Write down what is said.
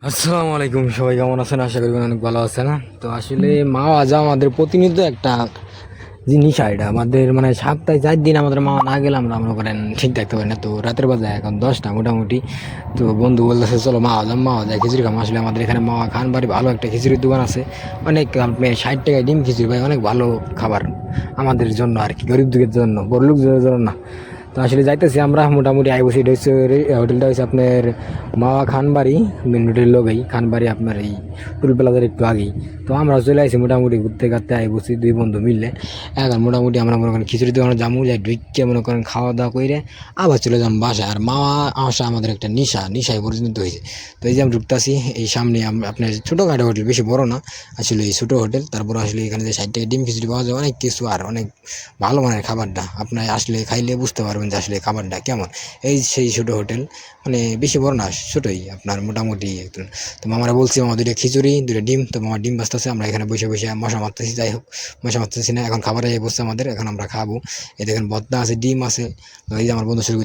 আসসালামু আলাইকুম, সবাই কেমন আছেন? আশা করি অনেক ভালো আছেন। তো আসলে মা আজা আমাদের প্রতিনিয়ত একটা জিনিস, এটা আমাদের মানে সপ্তাহে 4 দিন আমাদের মা না গেলে আমরা মনে করেন ঠিক থাকতে পারি না। তো রাতের বাজে এখন 10টা মোটামুটি। তো বন্ধু বলতেছে চলো মা যায় খিচুড়ি খাম। আসলে আমাদের এখানে মা খান বাড়ি ভালো একটা খিচুড়ির দোকান আছে, অনেক আপনি 60 টাকায় ডিম খিচুড়ি ভাই, অনেক ভালো খাবার আমাদের জন্য আর কি, গরিব দুঃখের জন্য, বড় লোকদের জন্য না। তো আসলে যাইতেছি আমরা মোটামুটি আইবসি। এটা হচ্ছে হোটেলটা হচ্ছে আপনার মাওয়া খানবাড়ি, মেন রোডের লোকেই খানবাড়ি, আপনার এই টুল প্লাজার একটু আগেই। তো আমরা চলে আসি মোটামুটি ঘুরতে ঘাটতে আইবসি দুই বন্ধু মিললে। এখন মোটামুটি আমরা মনে করেন খিচুড়ি দোকানে যাবো, যাই ঢুকে মনে করেন খাওয়া দাওয়া করে আবার চলে যাবো বাসায়। আর মাওয়া আসা আমাদের একটা নেশায় পরিণত হয়েছে। তো এই যে আমি ঢুকতেছি, এই সামনে আপনার ছোটোখাটো হোটেল, বেশি বড় না আসলে, এই ছোটো হোটেল। তারপর আসলে এখানে যে 60 টাকায় ডিম খিচুড়ি পাওয়া যায়, অনেক কিছু আর অনেক ভালো মানের খাবারটা আপনার আসলে খাইলে বুঝতে পারবেন যে আসলে খাবারটা কেমন। এই সেই ছোটো হোটেল, মানে বেশি বড় না, ছোটোই আপনার মোটামুটি একদম। তো মামারা বলছি মামা 2টা খিচুড়ি 2টা ডিম। তো মামা ডিম বাজতেছে, আমরা এখানে বসে বসে মশা মারতেছি। যাই হোক, মশা মারতেছি না, এখন খাবারে বসছে আমাদের, এখন আমরা খাবো। এই দেখেন ভর্তা আছে, ডিম আছে। তো এই যে আমার বন্ধু শুরু